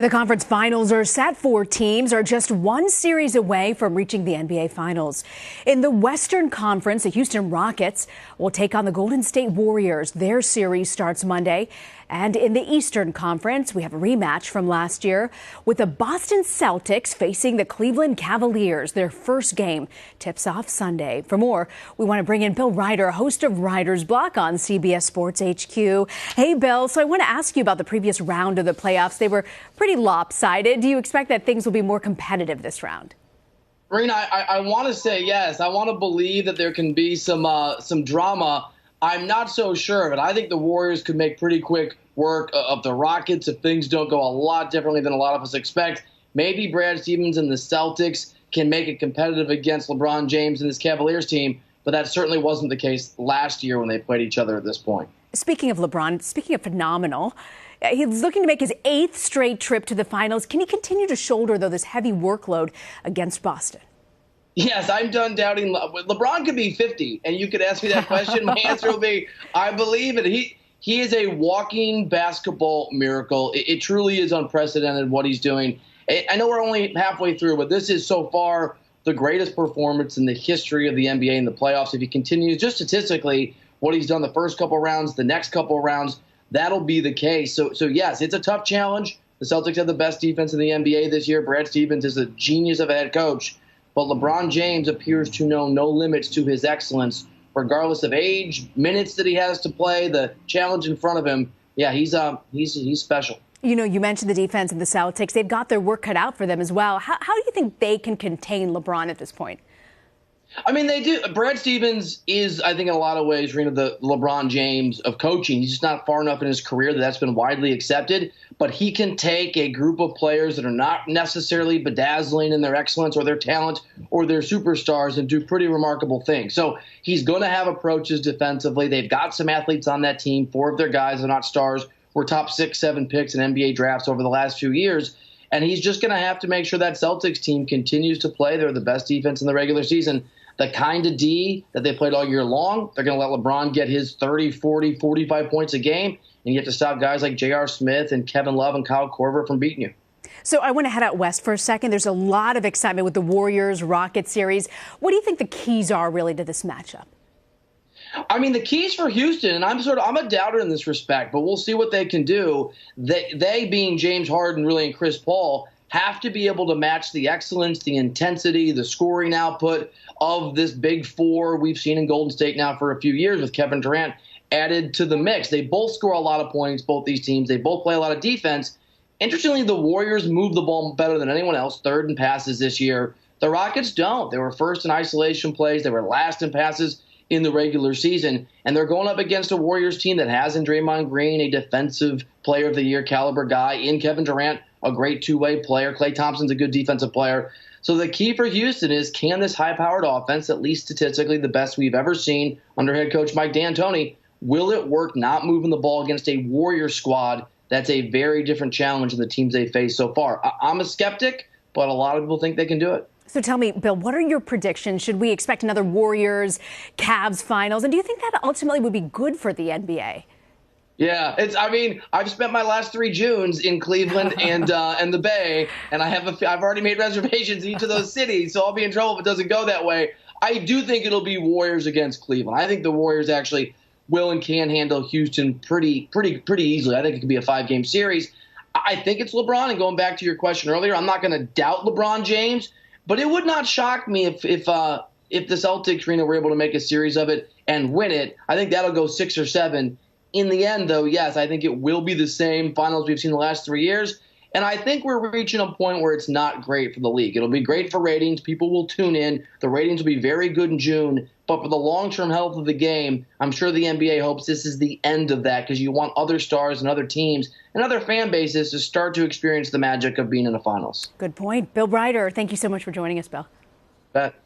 The conference finals are set. Four teams are just one series away from reaching the NBA Finals. In the Western Conference, the Houston Rockets will take on the Golden State Warriors. Their series starts Monday. And in the Eastern Conference, we have a rematch from last year with the Boston Celtics facing the Cleveland Cavaliers. Their first game tips off Sunday. For more, we want to bring in Bill Reiter, host of Reiter's Block on CBS Sports HQ. Hey, Bill. So I want to ask you about the previous round of the playoffs. They were pretty lopsided. Do you expect that things will be more competitive this round? Marina, I want to say yes. I want to believe that there can be some drama. I'm not so sure of it. I think the Warriors could make pretty quick work of the Rockets if things don't go a lot differently than a lot of us expect. Maybe Brad Stevens and the Celtics can make it competitive against LeBron James and his Cavaliers team, but that certainly wasn't the case last year when they played each other at this point. Speaking of LeBron, speaking of phenomenal, he's looking to make his 8th straight trip to the finals. Can he continue to shoulder, though, this heavy workload against Boston? Yes, I'm done doubting. LeBron could be 50, and you could ask me that question. My answer will be, I believe it. He is a walking basketball miracle. It truly is unprecedented what he's doing. I know we're only halfway through, but this is so far the greatest performance in the history of the NBA in the playoffs. If he continues, just statistically, what he's done the first couple rounds, the next couple rounds, that'll be the case. So yes, it's a tough challenge. The Celtics have the best defense in the NBA this year. Brad Stevens is a genius of a head coach. But LeBron James appears to know no limits to his excellence, regardless of age, minutes that he has to play, the challenge in front of him. Yeah, he's special. You know, you mentioned the defense and the Celtics. They've got their work cut out for them as well. How do you think they can contain LeBron at this point? I mean, they do. Brad Stevens is, I think, in a lot of ways, Rena, the LeBron James of coaching. He's just not far enough in his career that that's been widely accepted. But he can take a group of players that are not necessarily bedazzling in their excellence or their talent or their superstars and do pretty remarkable things. So he's going to have approaches defensively. They've got some athletes on that team. 4 of their guys are not stars. Were top 6, 7 picks in NBA drafts over the last few years. And he's just going to have to make sure that Celtics team continues to play. They're the best defense in the regular season. The kind of D that they played all year long, they're going to let LeBron get his 30, 40, 45 points a game, and you have to stop guys like J.R. Smith and Kevin Love and Kyle Korver from beating you. So I want to head out west for a second. There's a lot of excitement with the Warriors-Rockets series. What do you think the keys are really to this matchup? I mean, the keys for Houston, and I'm a doubter in this respect, but we'll see what they can do. They being James Harden, really, and Chris Paul, have to be able to match the excellence, the intensity, the scoring output of this big four we've seen in Golden State now for a few years with Kevin Durant added to the mix. They both score a lot of points, both these teams. They both play a lot of defense. Interestingly, the Warriors move the ball better than anyone else, 3rd in passes this year. The Rockets don't. They were 1st in isolation plays. They were last in passes in the regular season. And they're going up against a Warriors team that has in Draymond Green a defensive player of the year caliber guy, in Kevin Durant, a great two-way player. Klay Thompson's a good defensive player. So the key for Houston is, can this high-powered offense, at least statistically the best we've ever seen under head coach Mike D'Antoni, will it work not moving the ball against a Warriors squad that's a very different challenge than the teams they've faced so far? I'm a skeptic, but a lot of people think they can do it. So tell me, Bill, what are your predictions? Should we expect another Warriors-Cavs finals? And do you think that ultimately would be good for the NBA? Yeah, I've spent my last 3 Junes in Cleveland and the Bay, and I've already made reservations in each of those cities, so I'll be in trouble if it doesn't go that way. I do think it'll be Warriors against Cleveland. I think the Warriors actually will and can handle Houston pretty easily. I think it could be a 5-game series. I think it's LeBron, and going back to your question earlier, I'm not going to doubt LeBron James, but it would not shock me if the Celtics were able to make a series of it and win it. I think that'll go 6 or 7. In the end, though, yes, I think it will be the same finals we've seen the last 3 years. And I think we're reaching a point where it's not great for the league. It'll be great for ratings. People will tune in. The ratings will be very good in June. But for the long-term health of the game, I'm sure the NBA hopes this is the end of that, because you want other stars and other teams and other fan bases to start to experience the magic of being in the finals. Good point. Bill Reiter, thank you so much for joining us, Bill. Bet.